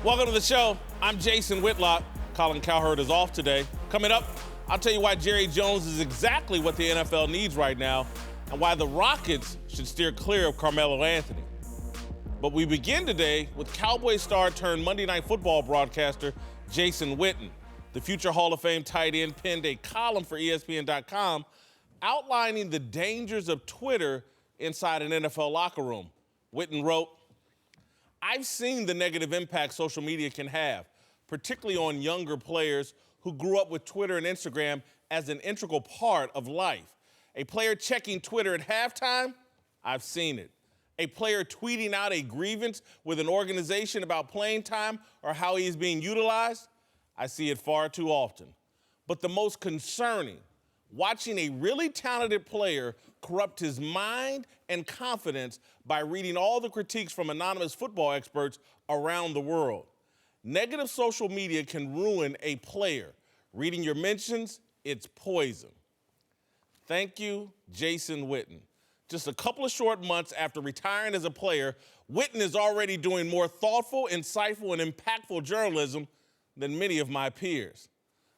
Welcome to the show. I'm Jason Whitlock. Colin Cowherd is off today. Coming up, I'll tell you why Jerry Jones is exactly what the NFL needs right now and why the Rockets should steer clear of Carmelo Anthony. But we begin today with Cowboys star turned Monday Night Football broadcaster Jason Witten. The future Hall of Fame tight end penned a column for ESPN.com outlining the dangers of Twitter inside an NFL locker room. Witten wrote, "I've seen the negative impact social media can have, particularly on younger players who grew up with Twitter and Instagram as an integral part of life. A player checking Twitter at halftime, I've seen it. A player tweeting out a grievance with an organization about playing time or how he is being utilized, I see it far too often. But the most concerning, watching a really talented player corrupt his mind and confidence by reading all the critiques from anonymous football experts around the world. Negative social media can ruin a player. Reading your mentions, it's poison." Thank you, Jason Witten. Just a couple of short months after retiring as a player, Witten is already doing more thoughtful, insightful, and impactful journalism than many of my peers.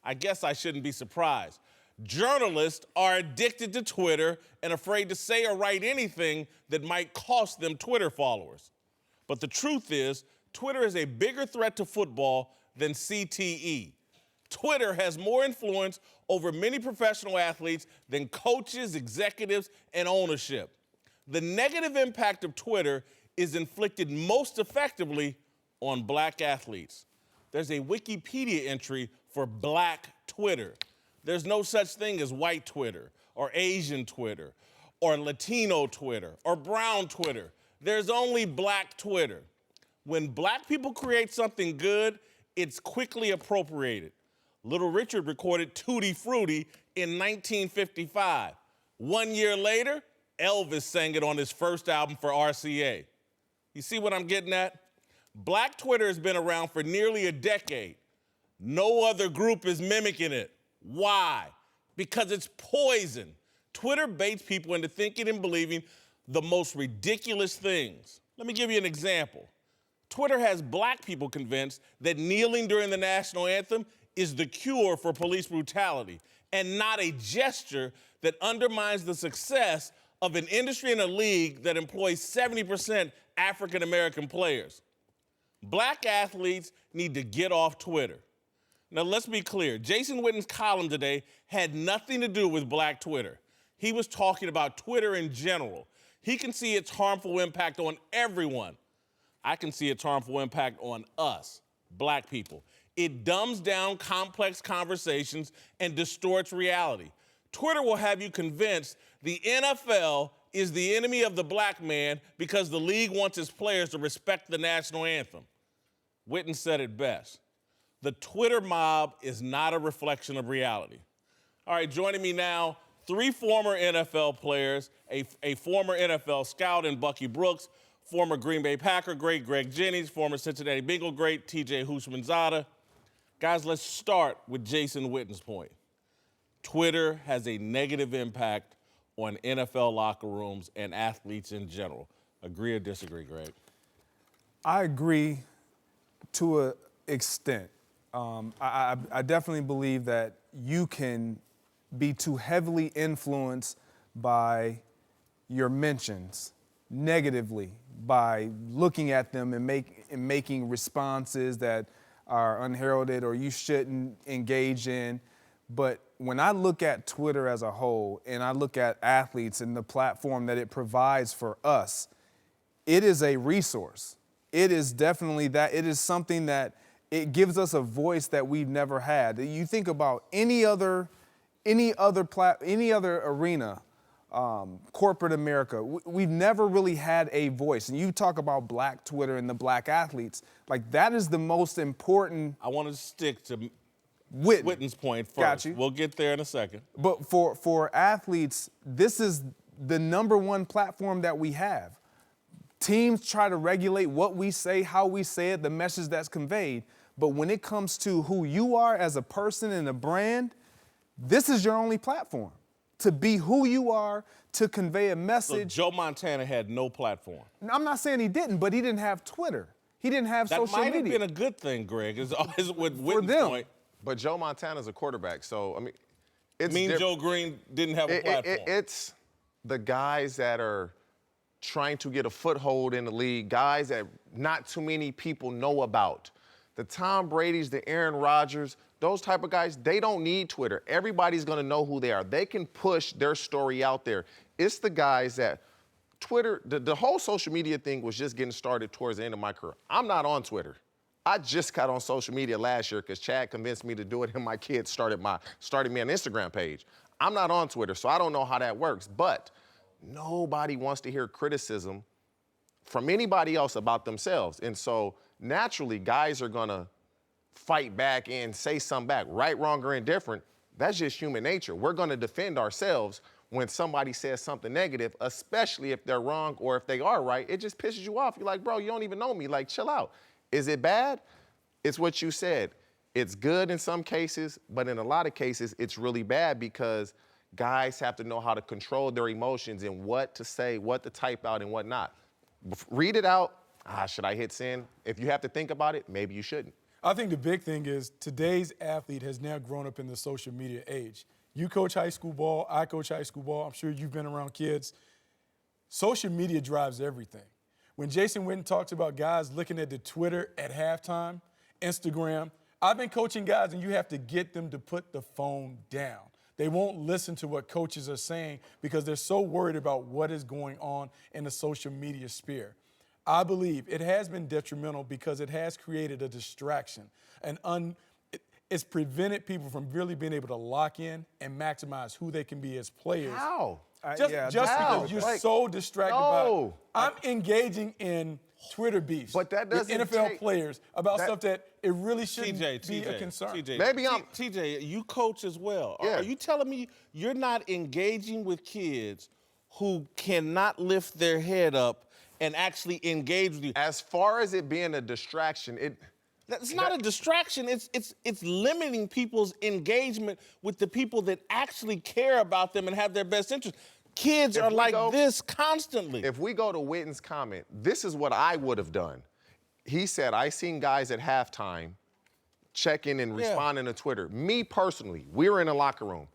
I guess I shouldn't be surprised. Journalists are addicted to Twitter and afraid to say or write anything that might cost them Twitter followers. But the truth is, Twitter is a bigger threat to football than CTE. Twitter has more influence over many professional athletes than coaches, executives, and ownership. The negative impact of Twitter is inflicted most effectively on black athletes. There's a Wikipedia entry for black Twitter. There's no such thing as white Twitter or Asian Twitter or Latino Twitter or brown Twitter. There's only black Twitter. When black people create something good, it's quickly appropriated. Little Richard recorded Tutti Frutti in 1955. 1 year later, Elvis sang it on his first album for RCA. You see what I'm getting at? Black Twitter has been around for nearly a decade. No other group is mimicking it. Why? Because it's poison. Twitter baits people into thinking and believing the most ridiculous things. Let me give you an example. Twitter has black people convinced that kneeling during the national anthem is the cure for police brutality and not a gesture that undermines the success of an industry and a league that employs 70% African American players. Black athletes need to get off Twitter. Now, let's be clear. Jason Witten's column today had nothing to do with black Twitter. He was talking about Twitter in general. He can see its harmful impact on everyone. I can see its harmful impact on us, black people. It dumbs down complex conversations and distorts reality. Twitter will have you convinced the NFL is the enemy of the black man because the league wants its players to respect the national anthem. Witten said it best. The Twitter mob is not a reflection of reality. All right, joining me now, 3 former NFL players, a former NFL scout in Bucky Brooks, former Green Bay Packer great Greg Jennings, former Cincinnati Bengal great TJ Houshmandzadeh. Guys, let's start with Jason Witten's point. Twitter has a negative impact on NFL locker rooms and athletes in general. Agree or disagree, Greg? I agree to an extent. I definitely believe that you can be too heavily influenced by your mentions negatively by looking at them and making responses that are unheralded or you shouldn't engage in. But when I look at Twitter as a whole and I look at athletes and the platform that it provides for us, it is a resource. It is definitely that. It is something that it gives us a voice that we've never had. You think about any other arena, corporate America, we've never really had a voice. And you talk about black Twitter and the black athletes, like that is the most important. I want to stick to Witten's point first. Got you. We'll get there in a second. But for athletes, this is the #1 platform that we have. Teams try to regulate what we say, how we say it, the message that's conveyed. But when it comes to who you are as a person and a brand, this is your only platform. To be who you are, to convey a message. So Joe Montana had no platform. I'm not saying he didn't, but he didn't have Twitter. He didn't have social media. That might have been a good thing, Greg, is with Witten's them. point. But Joe Montana's a quarterback, so, I mean, it's Joe Green didn't have a platform. It's the guys that are trying to get a foothold in the league, guys that not too many people know about. The Tom Brady's, the Aaron Rodgers, those type of guys, they don't need Twitter. Everybody's going to know who they are. They can push their story out there. It's the guys that Twitter, the whole social media thing was just getting started towards the end of my career. I'm not on Twitter. I just got on social media last year because Chad convinced me to do it, and my kids started me an Instagram page. I'm not on Twitter, so I don't know how that works. But nobody wants to hear criticism from anybody else about themselves. And so naturally, guys are gonna fight back and say something back, right, wrong, or indifferent. That's just human nature. We're gonna defend ourselves when somebody says something negative, especially if they're wrong or if they are right. It just pisses you off. You're like, bro, you don't even know me. Like, chill out. Is it bad? It's what you said. It's good in some cases, but in a lot of cases, it's really bad because guys have to know how to control their emotions and what to say, what to type out, and what not. Read it out. Should I hit send? If you have to think about it, maybe you shouldn't. I think the big thing is today's athlete has now grown up in the social media age. You coach high school ball, I coach high school ball. I'm sure you've been around kids. Social media drives everything. When Jason Witten talks about guys looking at the Twitter at halftime, Instagram, I've been coaching guys and you have to get them to put the phone down. They won't listen to what coaches are saying because they're so worried about what is going on in the social media sphere. I believe it has been detrimental because it has created a distraction. It's prevented people from really being able to lock in and maximize who they can be as players. How? Just because you're so distracted by it. I'm engaging in Twitter beefs but that doesn't with NFL players about stuff that it really shouldn't be a concern. TJ, you coach as well. Yeah. Are you telling me you're not engaging with kids who cannot lift their head up and actually engage with you? As far as it being a distraction, It's not a distraction. It's limiting people's engagement with the people that actually care about them and have their best interest. Kids are like this constantly. If we go to Witten's comment, this is what I would have done. He said, I seen guys at halftime checking and responding to Twitter. Me personally, we were in the locker room.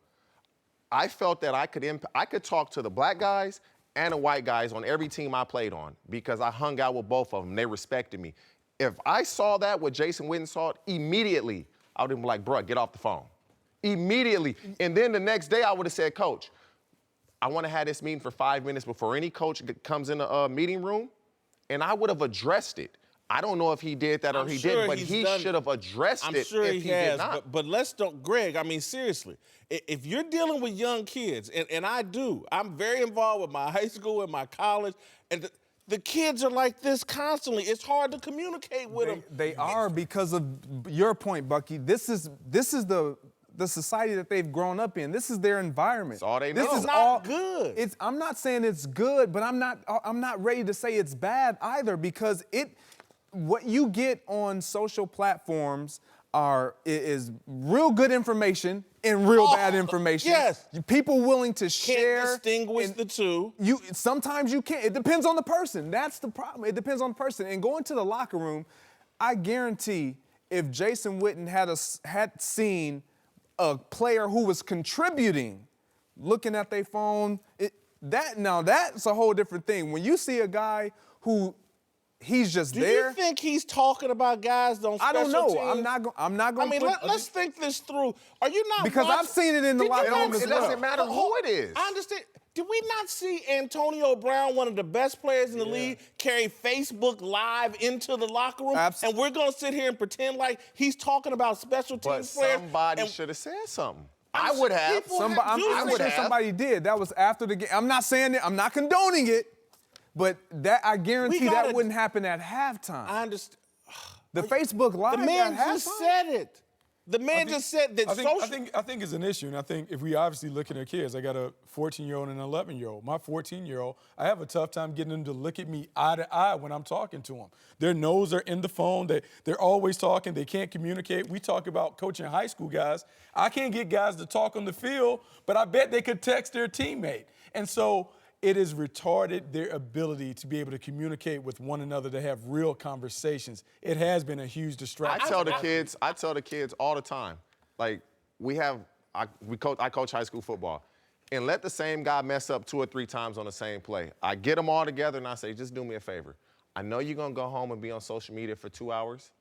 I felt that I could talk to the black guys and the white guys on every team I played on because I hung out with both of them. They respected me. If I saw that, what Jason Witten saw, immediately, I would have been like, bro, get off the phone. Immediately. And then the next day, I would have said, Coach, I want to have this meeting for 5 minutes before any coach comes in the meeting room, and I would have addressed it. I don't know if he did that or he didn't, but he should have addressed it if he did not. But let's don't, Greg, I mean, seriously, if you're dealing with young kids, and I do, I'm very involved with my high school and my college, and the kids are like this constantly. It's hard to communicate with them. They are because of your point, Bucky. This is the society that they've grown up in. This is their environment. That's all they know. This is not good. I'm not saying it's good, but I'm not ready to say it's bad either because what you get on social platforms is real good information and real bad information. Yes. People willing to share. Can't distinguish the two. Sometimes you can't. It depends on the person. That's the problem. It depends on the person. And going to the locker room, I guarantee if Jason Witten had seen a player who was contributing, looking at their phone, that's a whole different thing. When you see a guy who he's just there. Do you think he's talking about guys on special teams? I don't know. I'm not going to let's think this through. Are you not Because I've seen it in the locker room as well. It doesn't matter who it is. I understand. Did we not see Antonio Brown, one of the best players in the league, carry Facebook Live into the locker room? Absolutely. And we're going to sit here and pretend like he's talking about special teams players? Somebody should have said something. I would have. I'm sure somebody did. That was after the game. I'm not saying that. I'm not condoning it. But I guarantee that wouldn't happen at halftime. I understand. The Facebook Live. The man just said it. The man just said that I think it's an issue, and I think if we obviously look at our kids, I got a 14-year-old and an 11-year-old. My 14-year-old, I have a tough time getting them to look at me eye to eye when I'm talking to them. Their nose are in the phone. They're always talking. They can't communicate. We talk about coaching high school guys. I can't get guys to talk on the field, but I bet they could text their teammate. And so it has retarded their ability to be able to communicate with one another, to have real conversations. It has been a huge distraction. I tell the kids all the time, like I coach high school football, and let the same guy mess up 2 or 3 times on the same play. I get them all together and I say, just do me a favor. I know you're gonna go home and be on social media for 2 hours.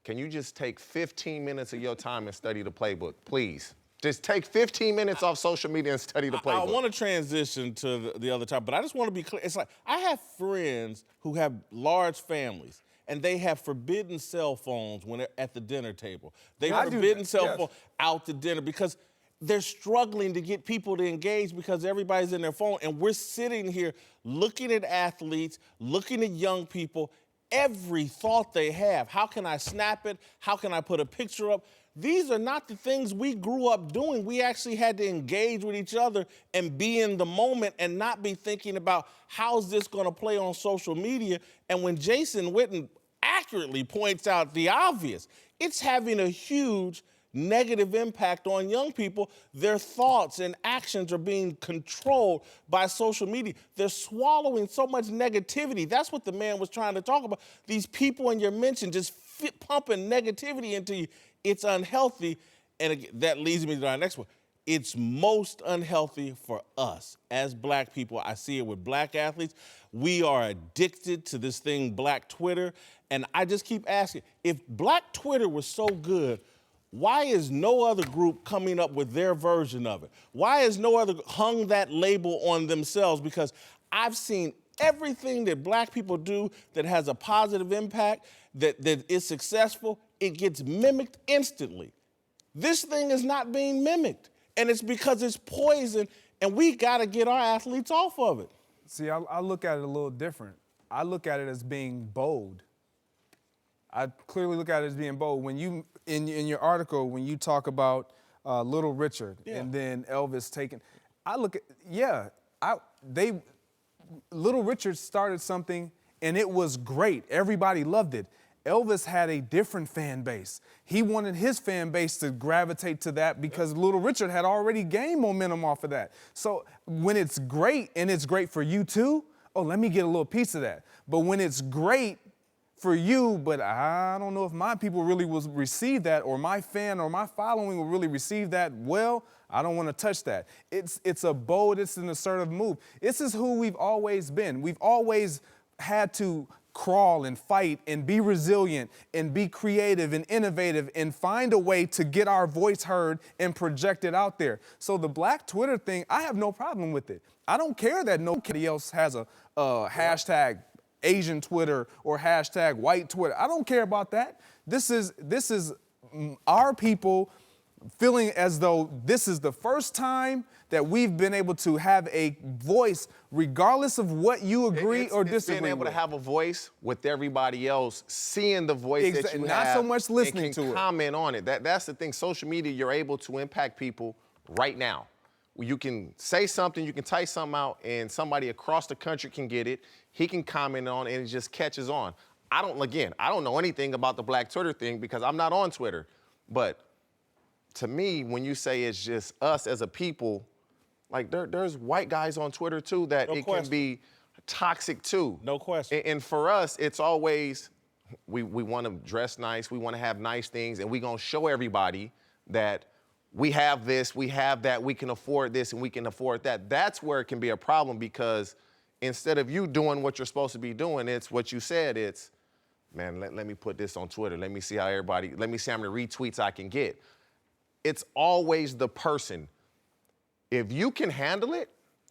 Can you just take 15 minutes of your time and study the playbook, please? Just take 15 minutes off social media and study the playbook. I want to transition to the other topic, but I just want to be clear. It's like I have friends who have large families, and they have forbidden cell phones when they're at the dinner table. They have forbidden cell phone out to dinner because they're struggling to get people to engage because everybody's in their phone. And we're sitting here looking at athletes, looking at young people, every thought they have. How can I snap it? How can I put a picture up? These are not the things we grew up doing. We actually had to engage with each other and be in the moment and not be thinking about how's this going to play on social media. And when Jason Witten accurately points out the obvious, it's having a huge negative impact on young people. Their thoughts and actions are being controlled by social media. They're swallowing so much negativity. That's what the man was trying to talk about. These people in your mention just pumping negativity into you. It's unhealthy. And again, that leads me to our next one. It's most unhealthy for us as black people. I see it with black athletes. We are addicted to this thing, Black Twitter. And I just keep asking, if Black Twitter was so good, why is no other group coming up with their version of it? Why is no other hung that label on themselves? Because I've seen everything that black people do that has a positive impact, that is successful, it gets mimicked instantly. This thing is not being mimicked, and it's because it's poison, and we gotta get our athletes off of it. See, I look at it a little different. I look at it as being bold. I clearly look at it as being bold. When you, in your article, when you talk about Little Richard and then Elvis taking, I look at, Little Richard started something and it was great. Everybody loved it. Elvis had a different fan base. He wanted his fan base to gravitate to that because Little Richard had already gained momentum off of that. So when it's great and it's great for you too, oh, let me get a little piece of that. But when it's great for you, but I don't know if my people really will receive that, or my fan or my following will really receive that well, I don't want to touch that. It's a bold, it's an assertive move. This is who we've always been. We've always had to crawl and fight and be resilient and be creative and innovative and find a way to get our voice heard and project it out there. So the Black Twitter thing, I have no problem with it. I don't care that nobody else has a hashtag Asian Twitter or hashtag white Twitter. I don't care about that. This is our people feeling as though this is the first time that we've been able to have a voice, regardless of what you agree or disagree with. Being able to have a voice with everybody else, seeing the voice that you not have, so much listening to it. Comment on it. That's the thing. Social media, you're able to impact people right now. You can say something, you can type something out, and somebody across the country can get it. He can comment on it, and it just catches on. I don't know anything about the Black Twitter thing because I'm not on Twitter. But to me, when you say it's just us as a people, like there's white guys on Twitter too that can be toxic too. No question. And for us, it's always, we want to dress nice, we want to have nice things, and we're going to show everybody that we have this, we have that, we can afford this, and we can afford that. That's where it can be a problem because instead of you doing what you're supposed to be doing, it's what you said, it's, man, let me put this on Twitter. Let me see how many retweets I can get. It's always the person. If you can handle it,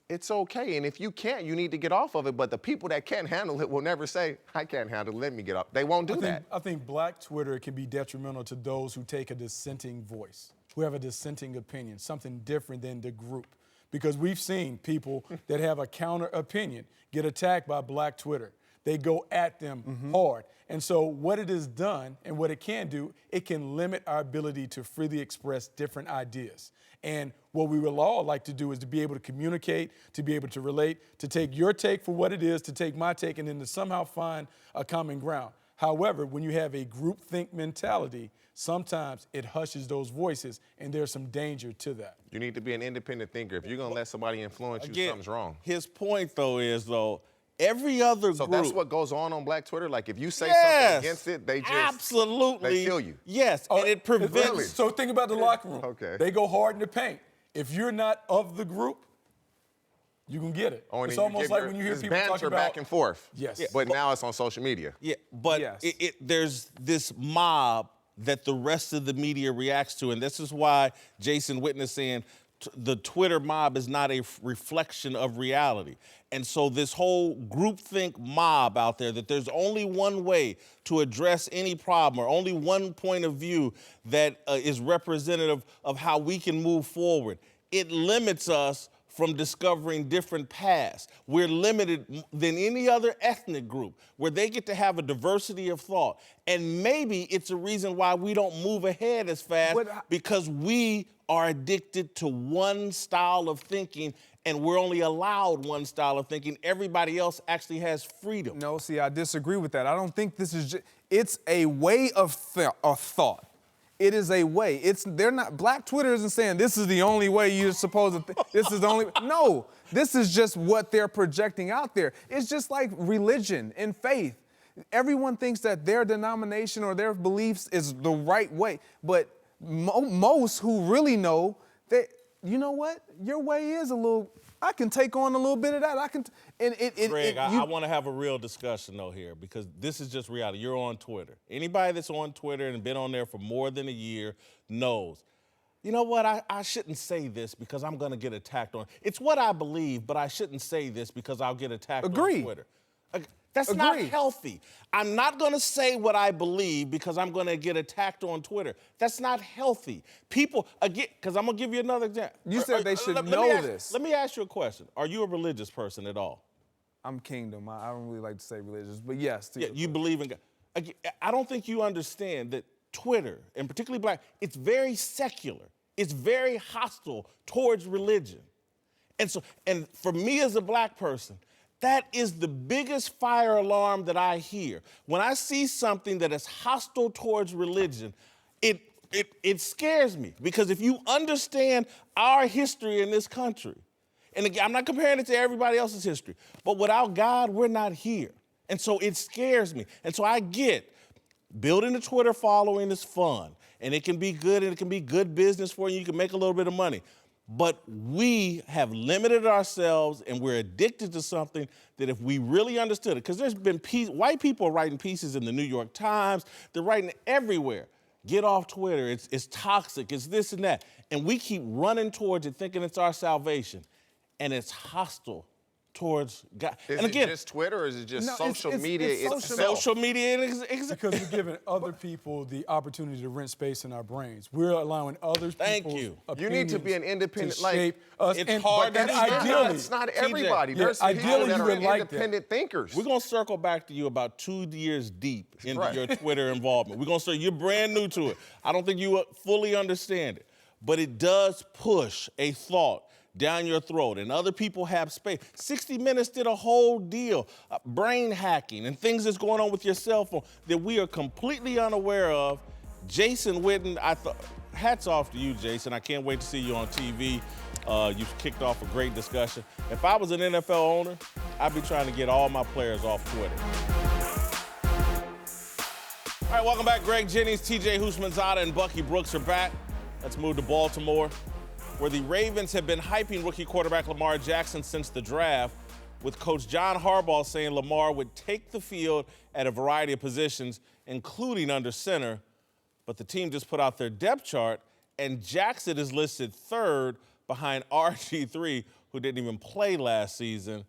it's okay. And if you can't, you need to get off of it. But the people that can't handle it will never say, I can't handle it, let me get off. They won't do that. I think Black Twitter can be detrimental to those who take a dissenting voice, who have a dissenting opinion, something different than the group. Because we've seen people that have a counter opinion get attacked by Black Twitter. They go at them hard. And so what it has done and what it can do, it can limit our ability to freely express different ideas. And what we will all like to do is to be able to communicate, to be able to relate, to take your take for what it is, to take my take, and then to somehow find a common ground. However, when you have a groupthink mentality, sometimes it hushes those voices, and there's some danger to that. You need to be an independent thinker. If you're going to let somebody influence you, something's wrong. His point, though, is, every other So group. that's what goes on Black Twitter? Like, if you say something against it, they just absolutely they feel you. Yes, and it prevents. Really? So think about the locker room. Okay. They go hard in the paint. If you're not of the group, you can get it. It's almost like when you hear people talking about back and forth. Yes. But now it's on social media. Yeah, but Yes. There's this mob that the rest of the media reacts to, and this is why Jason Witten is saying the Twitter mob is not a reflection of reality. And so this whole groupthink mob out there, that there's only one way to address any problem or only one point of view that is representative of how we can move forward, it limits us from discovering different paths. We're limited than any other ethnic group where they get to have a diversity of thought. And maybe it's a reason why we don't move ahead as fast because we are addicted to one style of thinking and we're only allowed one style of thinking. Everybody else actually has freedom. No, see, I disagree with that. I don't think this is it's a way of thought. It is a way. They're not, Black Twitter isn't saying this is the only way you're supposed to this is the only, no, this is just what they're projecting out there. It's just like religion and faith. Everyone thinks that their denomination or their beliefs is the right way, but most who really know that, you know what, your way is a little, I can take on a little bit of that. Greg, I want to have a real discussion, though, here, because this is just reality. You're on Twitter. Anybody that's on Twitter and been on there for more than a year knows, you know what, I shouldn't say this because I'm going to get attacked on. It's what I believe, but I shouldn't say this because I'll get attacked on Twitter. That's not healthy. I'm not going to say what I believe because I'm going to get attacked on Twitter. That's not healthy. People, again, because I'm going to give you another example. You said they should know this. Let me ask you a question. Are you a religious person at all? I'm kingdom. I don't really like to say religious, but yes. Yeah, you believe in God. Again, I don't think you understand that Twitter, and particularly Black, it's very secular. It's very hostile towards religion. And for me as a Black person, that is the biggest fire alarm that I hear. When I see something that is hostile towards religion, it scares me. Because if you understand our history in this country, and again, I'm not comparing it to everybody else's history, but without God, we're not here. And so it scares me. And so I get building a Twitter following is fun, and it can be good, and it can be good business for you. You can make a little bit of money. But we have limited ourselves and we're addicted to something that if we really understood it, because there's been white people writing pieces in the New York Times, they're writing everywhere. Get off Twitter, it's toxic, it's this and that. And we keep running towards it thinking it's our salvation. And it's hostile towards God. Is and again, it just Twitter or is it just social media itself? Social media. Because we're giving other people the opportunity to rent space in our brains. We're allowing other people's You need to be an independent, to shape us. It's hard. But it's not everybody. TJ, There's people ideally that you are would like independent thinkers. We're going to circle back to you about 2 years deep into your Twitter involvement. We're going to say you're brand new to it. I don't think you fully understand it. But it does push a thought down your throat, and other people have space. 60 Minutes did a whole deal, brain hacking and things that's going on with your cell phone that we are completely unaware of. Jason Witten, hats off to you, Jason. I can't wait to see you on TV. You've kicked off a great discussion. If I was an NFL owner, I'd be trying to get all my players off Twitter. All right, welcome back. Greg Jennings, TJ Houshmandzadeh, and Bucky Brooks are back. Let's move to Baltimore, where the Ravens have been hyping rookie quarterback Lamar Jackson since the draft, with Coach John Harbaugh saying Lamar would take the field at a variety of positions, including under center. But the team just put out their depth chart, and Jackson is listed third behind RG3, who didn't even play last season.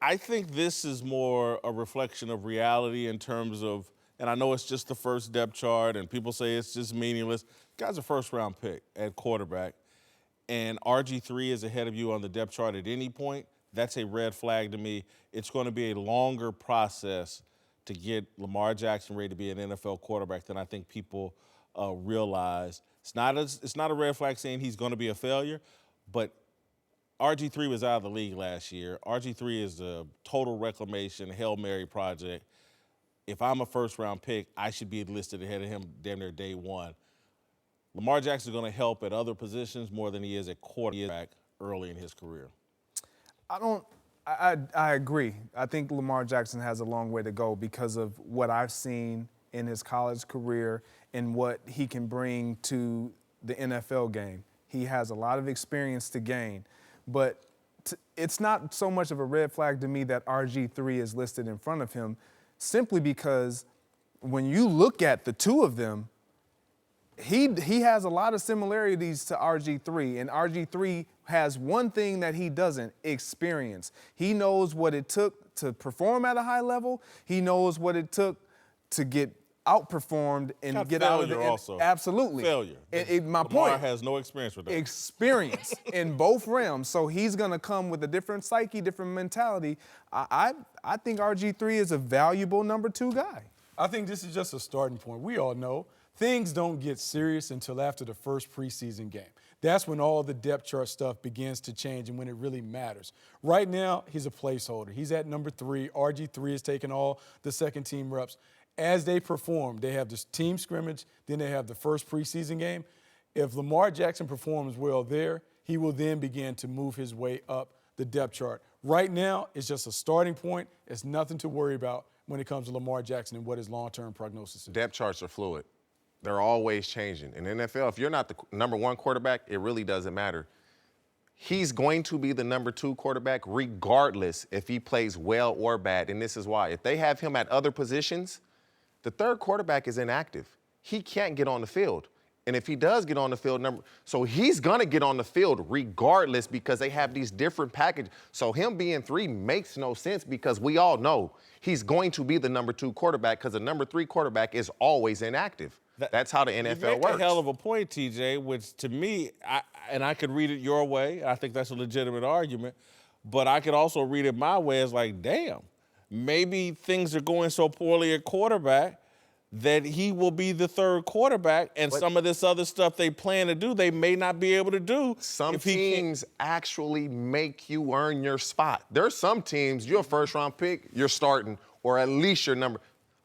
I think this is more a reflection of reality in terms of, and I know it's just the first depth chart, and people say it's just meaningless. Guy's a first-round pick at quarterback, and RG3 is ahead of you on the depth chart at any point. That's a red flag to me. It's going to be a longer process to get Lamar Jackson ready to be an NFL quarterback than I think people realize. It's not a red flag saying he's going to be a failure, but RG3 was out of the league last year. RG3 is a total reclamation, Hail Mary project. if I'm a first-round pick, I should be listed ahead of him damn near day one. Lamar Jackson is going to help at other positions more than he is at quarterback early in his career. I agree. I think Lamar Jackson has a long way to go because of what I've seen in his college career and what he can bring to the NFL game. He has a lot of experience to gain, but it's not so much of a red flag to me that RG3 is listed in front of him, simply because when you look at the two of them, he has a lot of similarities to RG3, and RG3 has one thing that he doesn't: experience. He knows what it took to perform at a high level. He knows what it took to get outperformed and Got get out of the also. Absolutely. Failure. My Lamar point has no experience with that. Experience in both realms. So he's going to come with a different psyche, different mentality. I think RG3 is a valuable number 2 guy. I think this is just a starting point. We all know things don't get serious until after the first preseason game. That's when all the depth chart stuff begins to change and when it really matters. Right now, he's a placeholder. He's at number 3. RG3 is taking all the second team reps. As they perform, they have this team scrimmage, then they have the first preseason game. If Lamar Jackson performs well there, he will then begin to move his way up the depth chart. Right now, it's just a starting point. It's nothing to worry about when it comes to Lamar Jackson and what his long-term prognosis is. Depth charts are fluid. They're always changing. In the NFL, if you're not the number 1 quarterback, it really doesn't matter. He's going to be the number 2 quarterback regardless if he plays well or bad, and this is why. If they have him at other positions, the third quarterback is inactive. He can't get on the field. And if he does get on the field, so he's going to get on the field regardless because they have these different packages. So him being 3 makes no sense because we all know he's going to be the number 2 quarterback because the number 3 quarterback is always inactive. That's how the NFL you make works. A hell of a point, TJ, which to me, I could read it your way. I think that's a legitimate argument. But I could also read it my way as like, damn, maybe things are going so poorly at quarterback that he will be the third quarterback, and some of this other stuff they plan to do, they may not be able to do. Some teams actually make you earn your spot. There's some teams, you're a first-round pick, you're starting, or at least your number.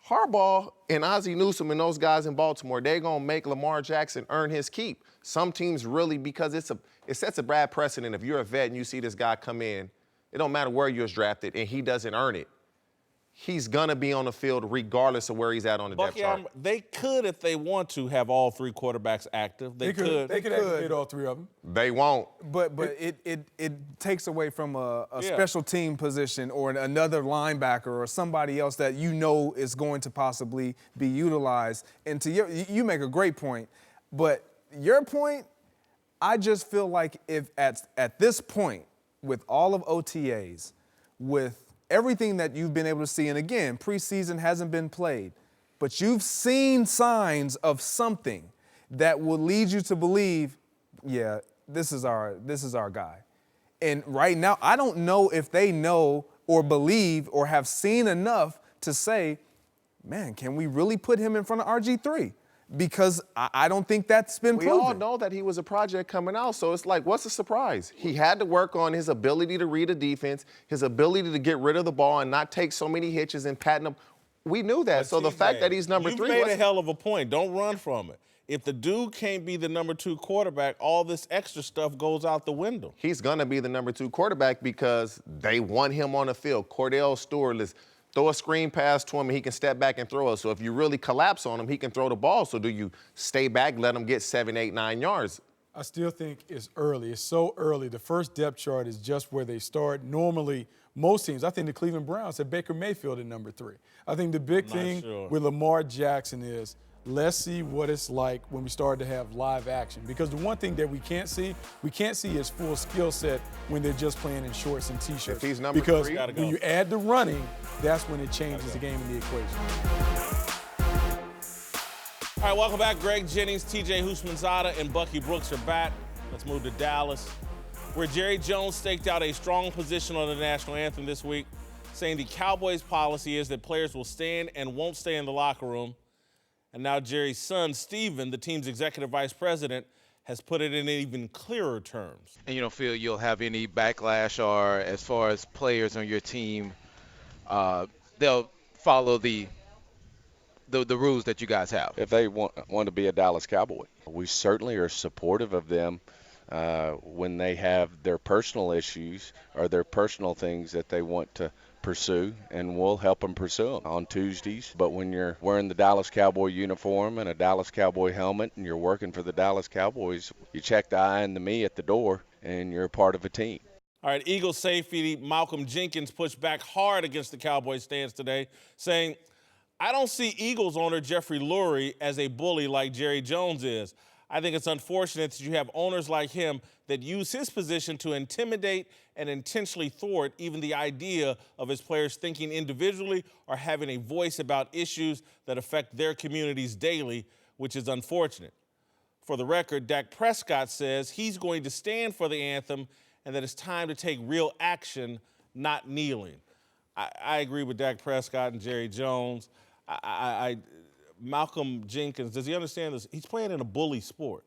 Harbaugh and Ozzie Newsome and those guys in Baltimore, they're going to make Lamar Jackson earn his keep. Some teams really, because it sets a bad precedent. If you're a vet and you see this guy come in, it don't matter where you was drafted, and he doesn't earn it. He's going to be on the field regardless of where he's at on the depth chart. They could, if they want to, have all 3 quarterbacks active. They could activate all 3 of them. They won't. But it takes away from a special team position or another linebacker or somebody else that you know is going to possibly be utilized. And you make a great point. But your point, I just feel like if at this point, with all of OTAs, with everything that you've been able to see, and again, preseason hasn't been played, but you've seen signs of something that will lead you to believe, yeah, this is our guy. And right now, I don't know if they know or believe or have seen enough to say, man, can we really put him in front of RG3? Because I don't think that's been proven. We all know that he was a project coming out, so it's like, what's the surprise? He had to work on his ability to read a defense, his ability to get rid of the ball and not take so many hitches and patent them. We knew that. But so the fact that he's number 3. You made a hell of a point. Don't run from it. If the dude can't be the number 2 quarterback, all this extra stuff goes out the window. He's going to be the number 2 quarterback because they want him on the field. Cordell Stewart is throw a screen pass to him and he can step back and throw it. So if you really collapse on him, he can throw the ball. So do you stay back, let him get 7, 8, 9 yards? I still think it's early. It's so early. The first depth chart is just where they start. Normally, most teams, I think the Cleveland Browns had Baker Mayfield at number 3. I think the big thing with Lamar Jackson is let's see what it's like when we start to have live action. Because the one thing that we can't see his full skill set when they're just playing in shorts and T-shirts. If he's number 3, because when you add the running, that's when it changes the game in the equation. All right, welcome back. Greg Jennings, TJ Houshmandzadeh, and Bucky Brooks are back. Let's move to Dallas, where Jerry Jones staked out a strong position on the national anthem this week, saying the Cowboys' policy is that players will stand and won't stay in the locker room. And now Jerry's son, Steven, the team's executive vice president, has put it in even clearer terms. And you don't feel you'll have any backlash, or as far as players on your team, they'll follow the the rules that you guys have? If they want to be a Dallas Cowboy, we certainly are supportive of them when they have their personal issues or their personal things that they want to pursue, and we'll help them pursue them on Tuesdays. But when you're wearing the Dallas Cowboy uniform and a Dallas Cowboy helmet and you're working for the Dallas Cowboys, you check the I and the me at the door, and you're a part of a team. All right, Eagles safety Malcolm Jenkins pushed back hard against the Cowboys stance today, saying, I don't see Eagles owner Jeffrey Lurie as a bully like Jerry Jones is. I think it's unfortunate that you have owners like him that use his position to intimidate and intentionally thwart even the idea of his players thinking individually or having a voice about issues that affect their communities daily, which is unfortunate. For the record, Dak Prescott says he's going to stand for the anthem and that it's time to take real action, not kneeling. I agree with Dak Prescott and Jerry Jones. Malcolm Jenkins, does he understand this? He's playing in a bully sport.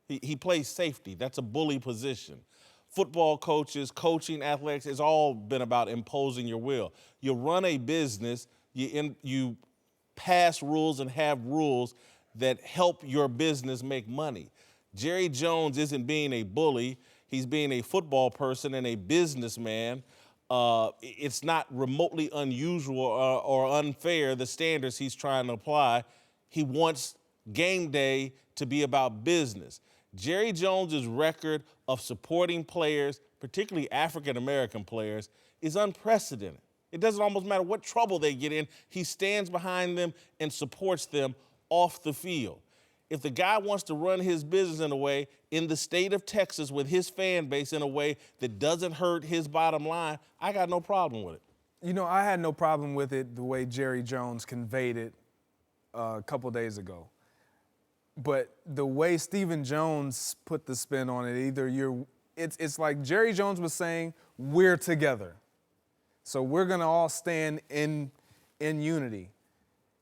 He plays safety. That's a bully position. Football coaches, coaching, athletics, it's all been about imposing your will. You run a business, you pass rules and have rules that help your business make money. Jerry Jones isn't being a bully. He's being a football person and a businessman. It's not remotely unusual or unfair, the standards he's trying to apply. He wants game day to be about business. Jerry Jones's record of supporting players, particularly African-American players, is unprecedented. It doesn't almost matter what trouble they get in. He stands behind them and supports them off the field. If the guy wants to run his business in a way in the state of Texas with his fan base in a way that doesn't hurt his bottom line, I got no problem with it. You know, I had no problem with it the way Jerry Jones conveyed it a couple days ago. But the way Stephen Jones put the spin on it, it's like Jerry Jones was saying, we're together. So we're going to all stand in unity.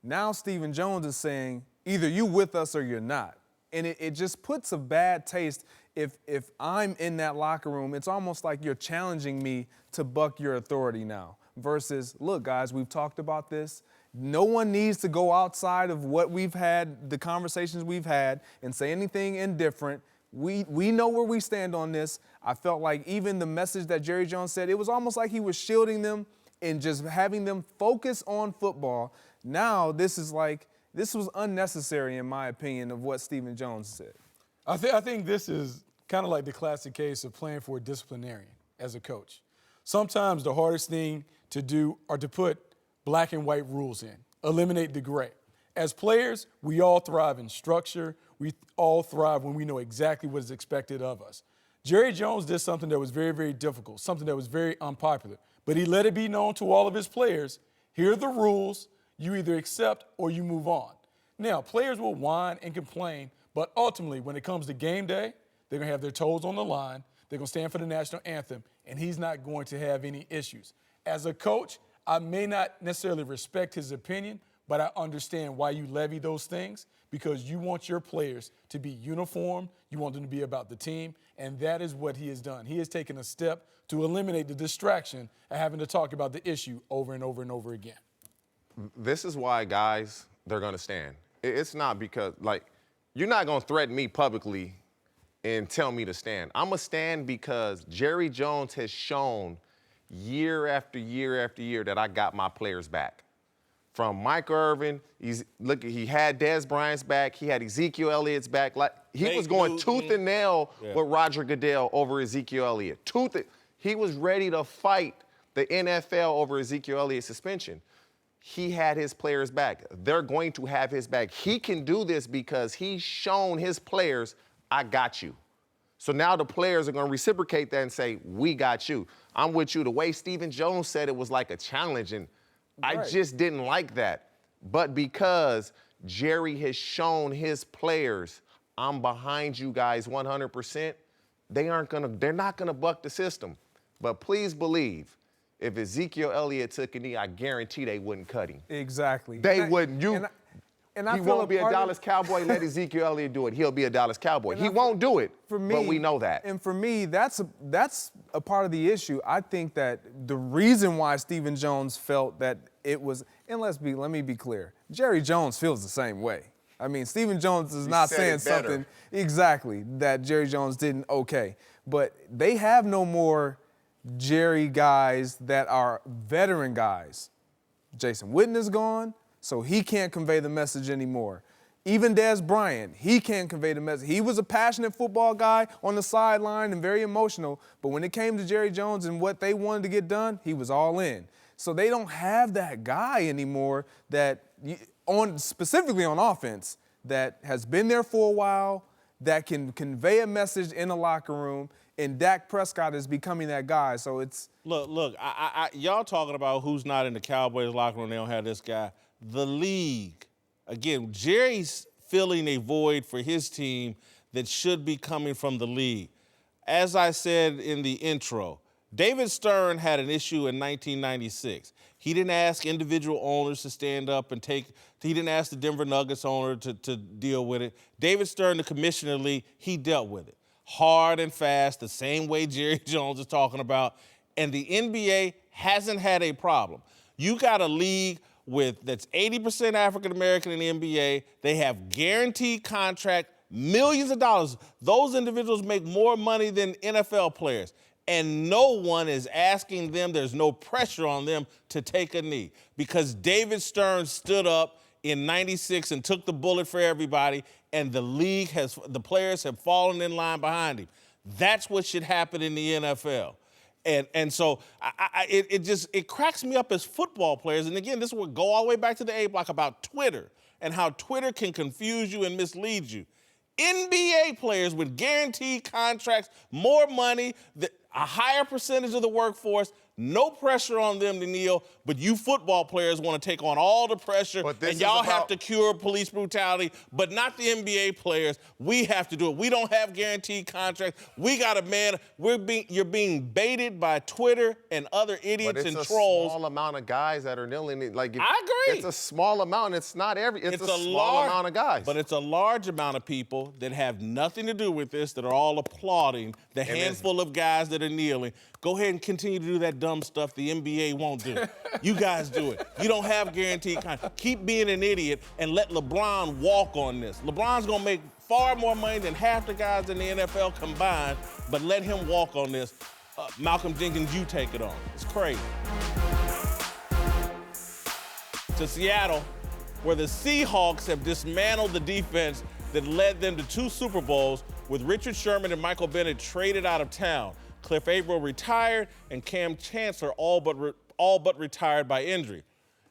Now Stephen Jones is saying, either you with us or you're not. And it just puts a bad taste. If I'm in that locker room, it's almost like you're challenging me to buck your authority now. Versus, look, guys, we've talked about this. No one needs to go outside of what we've had, the conversations we've had, and say anything indifferent. We know where we stand on this. I felt like even the message that Jerry Jones said, it was almost like he was shielding them and just having them focus on football. Now this was unnecessary, in my opinion, of what Stephen Jones said. I think this is kind of like the classic case of playing for a disciplinarian as a coach. Sometimes the hardest thing to do are to put black and white rules in, eliminate the gray. As players, we all thrive in structure. We all thrive when we know exactly what is expected of us. Jerry Jones did something that was very, very difficult, something that was very unpopular, but he let it be known to all of his players, here are the rules. You either accept or you move on. Now, players will whine and complain, but ultimately, when it comes to game day, they're going to have their toes on the line. They're going to stand for the national anthem, and he's not going to have any issues. As a coach, I may not necessarily respect his opinion, but I understand why you levy those things, because you want your players to be uniform, you want them to be about the team, and that is what he has done. He has taken a step to eliminate the distraction of having to talk about the issue over and over and over again. This is why, guys, they're going to stand. It's not because, you're not going to threaten me publicly and tell me to stand. I'm going to stand because Jerry Jones has shown year after year after year that I got my players back. From Mike Irvin, he had Dez Bryant's back, he had Ezekiel Elliott's back. He was going tooth and nail with Roger Goodell over Ezekiel Elliott. He was ready to fight the NFL over Ezekiel Elliott's suspension. He had his players back. They're going to have his back. He can do this because he's shown his players, I got you. So now the players are going to reciprocate that and say, we got you. I'm with you. The way Stephen Jones said it was like a challenge, and I just didn't like that. But because Jerry has shown his players, I'm behind you guys 100%, they're not going to buck the system. But please believe, if Ezekiel Elliott took a knee, I guarantee they wouldn't cut him. Exactly. They wouldn't. He won't be a Dallas Cowboy. Let Ezekiel Elliott do it. He'll be a Dallas Cowboy. He won't do it, but we know that. And for me, that's a part of the issue. I think that the reason why Stephen Jones felt that it was, and let me be clear, Jerry Jones feels the same way. I mean, Stephen Jones is not saying something exactly that Jerry Jones didn't okay. But they have no more Jerry guys that are veteran guys. Jason Witten is gone, so he can't convey the message anymore. Even Dez Bryant, he can't convey the message. He was a passionate football guy on the sideline and very emotional, but when it came to Jerry Jones and what they wanted to get done, he was all in. So they don't have that guy anymore that specifically on offense, that has been there for a while, that can convey a message in the locker room, and Dak Prescott is becoming that guy. So it's look. Y'all talking about who's not in the Cowboys locker room? They don't have this guy. The league, again, Jerry's filling a void for his team that should be coming from the league. As I said in the intro, David Stern had an issue in 1996. He didn't ask individual owners to stand up and he didn't ask the Denver Nuggets owner to deal with it. David Stern, the commissioner of the league, he dealt with it. Hard and fast, the same way Jerry Jones is talking about. And the NBA hasn't had a problem. You got a league that's 80% African American in the NBA. They have guaranteed contract, millions of dollars. Those individuals make more money than NFL players. And no one is asking them, there's no pressure on them to take a knee because David Stern stood up in 96 and took the bullet for everybody, and the players have fallen in line behind him. That's what should happen in the NFL. And so it cracks me up as football players. And again, this will go all the way back to the A block about Twitter and how Twitter can confuse you and mislead you. NBA players with guaranteed contracts, more money, a higher percentage of the workforce, no pressure on them to kneel, but you football players want to take on all the pressure, and y'all have to cure police brutality, but not the NBA players. We have to do it. We don't have guaranteed contracts. We got a man. You're being baited by Twitter and other idiots and trolls. It's a small amount of guys that are kneeling. I agree. It's a small amount. It's not it's a small amount of guys. But it's a large amount of people that have nothing to do with this that are all applauding the handful of guys that are kneeling. Go ahead and continue to do that dumb stuff the NBA won't do. You guys do it. You don't have guaranteed contract. Keep being an idiot and let LeBron walk on this. LeBron's going to make far more money than half the guys in the NFL combined, but let him walk on this. Malcolm Jenkins, you take it on. It's crazy. To Seattle, where the Seahawks have dismantled the defense that led them to 2 Super Bowls with Richard Sherman and Michael Bennett traded out of town. Cliff Averill retired, and Cam Chancellor all but retired by injury.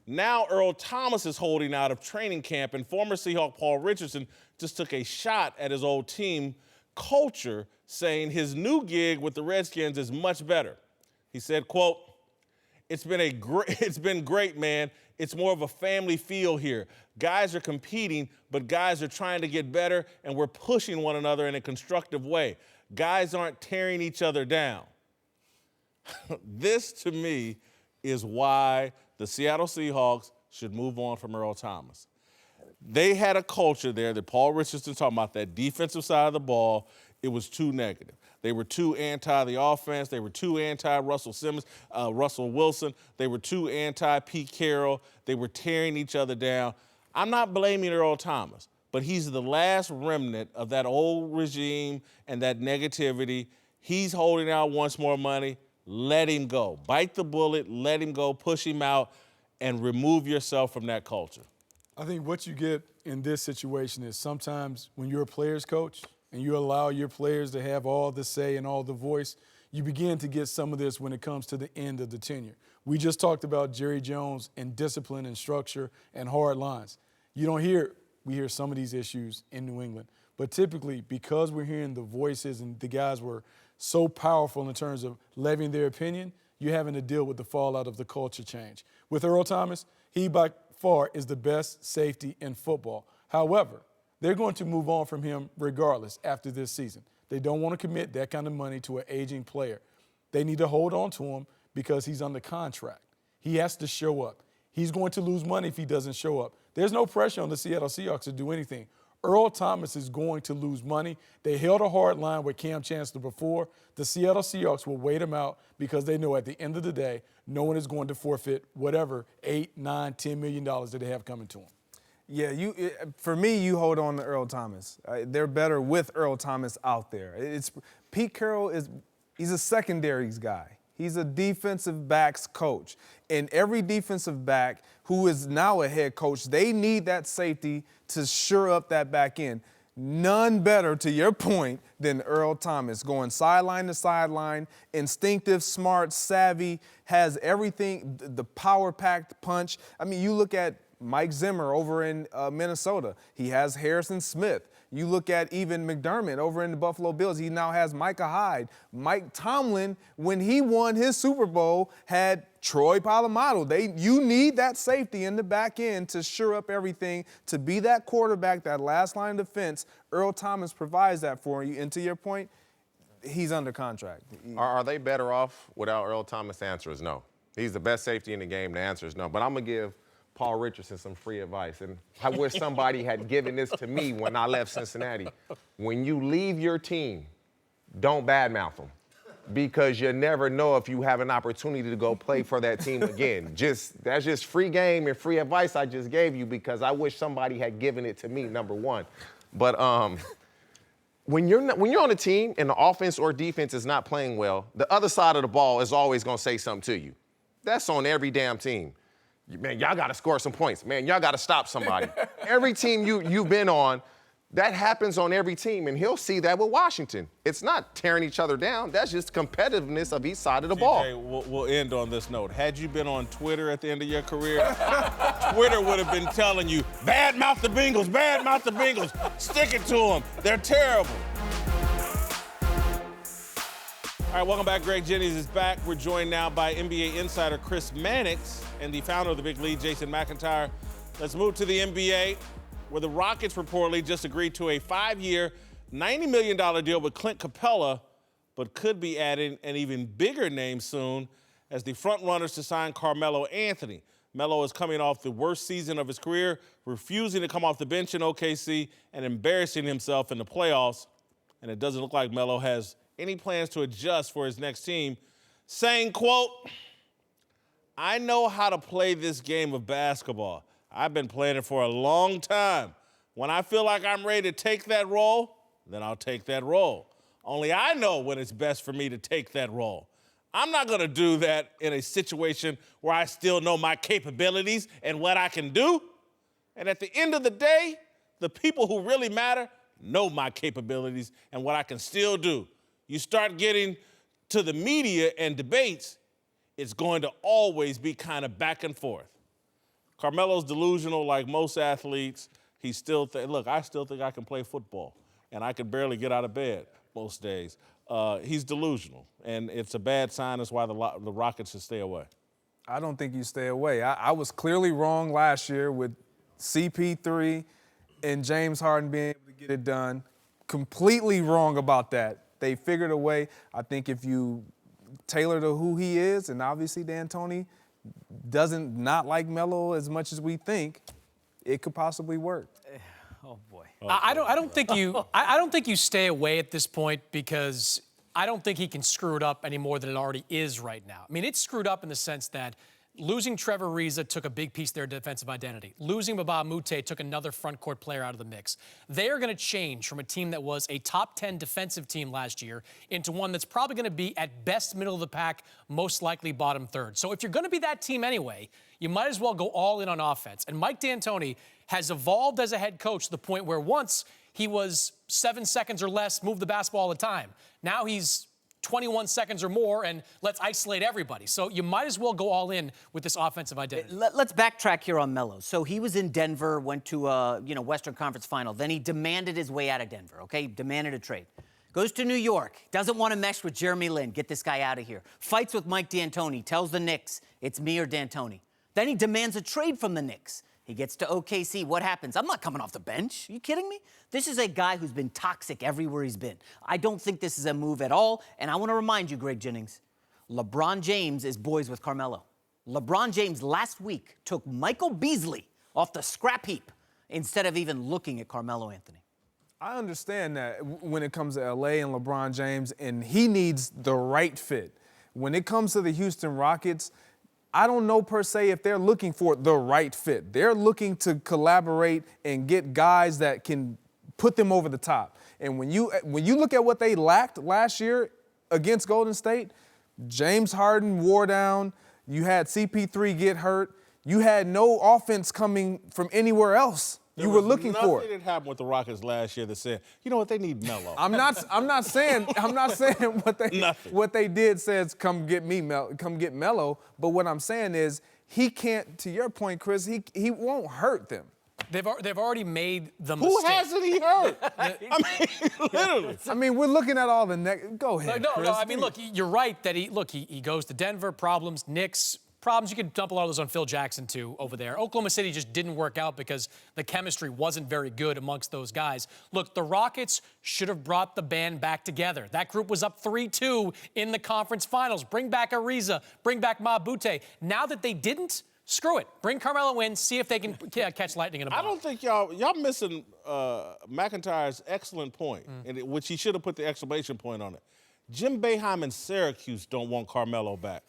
Now Earl Thomas is holding out of training camp, and former Seahawk Paul Richardson just took a shot at his old team culture, saying his new gig with the Redskins is much better. He said, quote, it's been great, man. It's more of a family feel here. Guys are competing, but guys are trying to get better, and we're pushing one another in a constructive way. Guys aren't tearing each other down. This, to me, is why the Seattle Seahawks should move on from Earl Thomas. They had a culture there that Paul Richardson talking about, that defensive side of the ball. It was too negative. They were too anti the offense. They were too anti Russell Wilson. They were too anti Pete Carroll. They were tearing each other down. I'm not blaming Earl Thomas, but he's the last remnant of that old regime and that negativity. He's holding out, wants more money. Let him go. Bite the bullet, let him go, push him out, and remove yourself from that culture. I think what you get in this situation is sometimes when you're a player's coach and you allow your players to have all the say and all the voice, you begin to get some of this when it comes to the end of the tenure. We just talked about Jerry Jones and discipline and structure and hard lines. We hear some of these issues in New England. But typically, because we're hearing the voices and the guys were so powerful in terms of levying their opinion, you're having to deal with the fallout of the culture change. With Earl Thomas, he by far is the best safety in football. However, they're going to move on from him regardless after this season. They don't want to commit that kind of money to an aging player. They need to hold on to him because he's under contract. He has to show up. He's going to lose money if he doesn't show up. There's no pressure on the Seattle Seahawks to do anything. Earl Thomas is going to lose money. They held a hard line with Cam Chancellor before. The Seattle Seahawks will wait him out because they know at the end of the day, no one is going to forfeit whatever $8, $9, $10 million that they have coming to them. Yeah, for me, you hold on to Earl Thomas. They're better with Earl Thomas out there. Pete Carroll he's a secondaries guy. He's a defensive backs coach. And every defensive back who is now a head coach, they need that safety to shore up that back end. None better, to your point, than Earl Thomas, going sideline to sideline, instinctive, smart, savvy, has everything, the power-packed punch. I mean, you look at Mike Zimmer over in Minnesota. He has Harrison Smith. You look at even McDermott over in the Buffalo Bills. He now has Micah Hyde. Mike Tomlin, when he won his Super Bowl, had Troy Polamalu. You need that safety in the back end to shore up everything, to be that quarterback, that last line of defense. Earl Thomas provides that for you. And to your point, he's under contract. Are they better off without Earl Thomas? The answer is no. He's the best safety in the game. The answer is no. But I'm going to give Paul Richardson some free advice. And I wish somebody had given this to me when I left Cincinnati. When you leave your team, don't badmouth them, because you never know if you have an opportunity to go play for that team again. That's just free game and free advice I just gave you, because I wish somebody had given it to me, number one. But when you're on a team and the offense or defense is not playing well, the other side of the ball is always going to say something to you. That's on every damn team. Man, y'all got to score some points. Man, y'all got to stop somebody. Every team you've been on, that happens on every team, and he'll see that with Washington. It's not tearing each other down. That's just competitiveness of each side of the ball. We'll end on this note. Had you been on Twitter at the end of your career, Twitter would have been telling you, badmouth the Bengals, badmouth the Bengals, stick it to them. They're terrible. All right, welcome back. Greg Jennings is back. We're joined now by NBA insider Chris Mannix and the founder of the Big Lead, Jason McIntyre. Let's move to the NBA, where the Rockets reportedly just agreed to a 5-year, $90 million deal with Clint Capella, but could be adding an even bigger name soon as the front runners to sign Carmelo Anthony. Melo is coming off the worst season of his career, refusing to come off the bench in OKC and embarrassing himself in the playoffs. And it doesn't look like Melo has any plans to adjust for his next team, saying, quote, "I know how to play this game of basketball. I've been playing it for a long time. When I feel like I'm ready to take that role, then I'll take that role. Only I know when it's best for me to take that role. I'm not going to do that in a situation where I still know my capabilities and what I can do. And at the end of the day, the people who really matter know my capabilities and what I can still do. You start getting to the media and debates, it's going to always be kind of back and forth." Carmelo's delusional like most athletes. He still look, I still think I can play football, and I can barely get out of bed most days. He's delusional, and it's a bad sign. That's why the Rockets should stay away. I don't think you stay away. I was clearly wrong last year with CP3 and James Harden being able to get it done. Completely wrong about that. They figured a way. I think if you tailor to who he is, and obviously D'Antoni doesn't not like Melo as much as we think, it could possibly work. Oh boy. I don't think you stay away at this point, because I don't think he can screw it up any more than it already is right now. I mean, it's screwed up in the sense that losing Trevor Ariza took a big piece of their defensive identity. Losing Mbah a Moute took another front court player out of the mix. They are going to change from a team that was a top 10 defensive team last year into one that's probably going to be at best middle of the pack, most likely bottom third. So if you're going to be that team anyway, you might as well go all in on offense. And Mike D'Antoni has evolved as a head coach to the point where once he was 7 seconds or less, move the basketball all the time. Now he's 21 seconds or more, and let's isolate everybody. So you might as well go all in with this offensive identity. Let's backtrack here on Melo. So he was in Denver, went to a Western Conference final. Then he demanded his way out of Denver, okay? Demanded a trade. Goes to New York, doesn't want to mesh with Jeremy Lin. Get this guy out of here. Fights with Mike D'Antoni, tells the Knicks, it's me or D'Antoni. Then he demands a trade from the Knicks. He gets to OKC. What happens? I'm not coming off the bench. Are you kidding me? This is a guy who's been toxic everywhere he's been. I don't think this is a move at all. And I want to remind you, Greg Jennings, LeBron James is boys with Carmelo. LeBron James last week took Michael Beasley off the scrap heap instead of even looking at Carmelo Anthony. I understand that when it comes to LA and LeBron James, and he needs the right fit. When it comes to the Houston Rockets, I don't know per se if they're looking for the right fit. They're looking to collaborate and get guys that can put them over the top. And when you look at what they lacked last year against Golden State, James Harden wore down. You had CP3 get hurt. You had no offense coming from anywhere else. You were looking for it. Nothing that happened with the Rockets last year that said, you know what, they need Melo. I'm not saying what they did says come get Melo, but what I'm saying is he can't, to your point, Chris, he won't hurt them. They've already made the Who mistake. hasn't he hurt? I mean, literally. I mean, we're looking at all the go ahead. No, Chris. I mean, look, you're right that he goes to Denver, problems, Knicks, problems. You could dump a lot of those on Phil Jackson, too, over there. Oklahoma City just didn't work out because the chemistry wasn't very good amongst those guys. Look, the Rockets should have brought the band back together. That group was up 3-2 in the conference finals. Bring back Ariza, bring back Ma Bute. Now that they didn't, screw it. Bring Carmelo in, see if they can catch lightning in a bottle. I don't think y'all missing McIntyre's excellent point, which he should have put the exclamation point on it. Jim Boeheim and Syracuse don't want Carmelo back.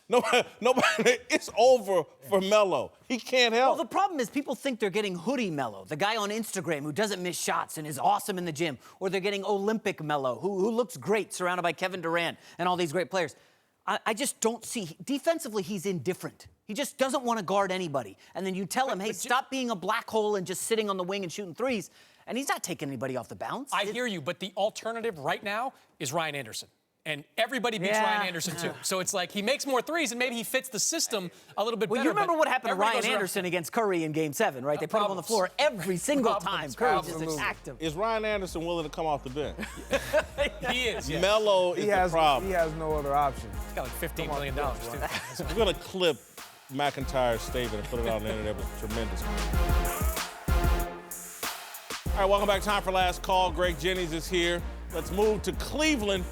Nobody, it's over for Melo. He can't help. Well, the problem is people think they're getting Hoodie Melo, the guy on Instagram who doesn't miss shots and is awesome in the gym, or they're getting Olympic Melo, who looks great surrounded by Kevin Durant and all these great players. I just don't see, defensively, he's indifferent. He just doesn't want to guard anybody. And then you tell him, hey, stop being a black hole and just sitting on the wing and shooting threes. And he's not taking anybody off the bounce. I hear you, but the alternative right now is Ryan Anderson. And everybody beats Ryan Anderson, too. So it's like he makes more threes, and maybe he fits the system a little bit better. Well, you remember what happened to Ryan Anderson against Curry in Game 7, right? They put him on the floor every single time. Curry just attacked him. Is Ryan Anderson willing to come off the bench? He is, yes. Melo is the problem. He has no other option. He's got like $15 million, too. We're going to clip McIntyre's statement and put it on the internet. It was tremendous. All right, welcome back. Time for Last Call. Greg Jennings is here. Let's move to Cleveland,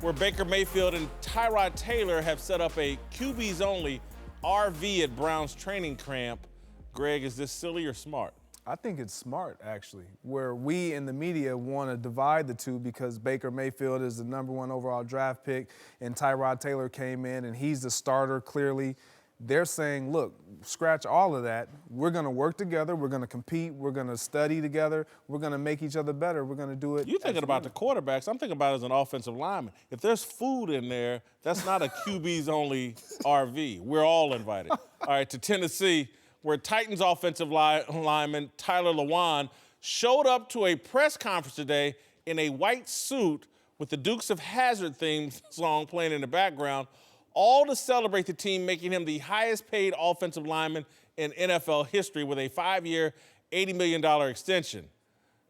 where Baker Mayfield and Tyrod Taylor have set up a QBs-only RV at Browns training camp. Greg, is this silly or smart? I think it's smart, actually, where we in the media want to divide the two because Baker Mayfield is the #1 overall draft pick and Tyrod Taylor came in and he's the starter clearly. They're saying, look, scratch all of that. We're going to work together. We're going to compete. We're going to study together. We're going to make each other better. We're going to do it. You're thinking about the quarterbacks. I'm thinking about it as an offensive lineman. If there's food in there, that's not a QBs-only RV. We're all invited. All right, to Tennessee, where Titans offensive lineman Tyler Lewan showed up to a press conference today in a white suit with the Dukes of Hazzard theme song playing in the background, all to celebrate the team making him the highest-paid offensive lineman in NFL history with a 5-year, $80 million extension.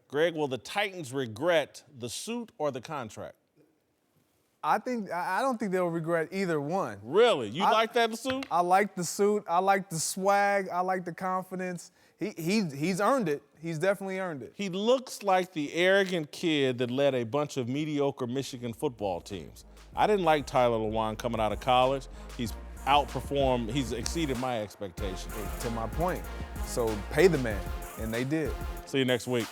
Greg, will the Titans regret the suit or the contract? I don't think they'll regret either one. Really? You like that suit? I like the suit. I like the swag. I like the confidence. He's earned it. He's definitely earned it. He looks like the arrogant kid that led a bunch of mediocre Michigan football teams. I didn't like Tyler Lewan coming out of college. He's exceeded my expectations. To my point. So pay the man, and they did. See you next week.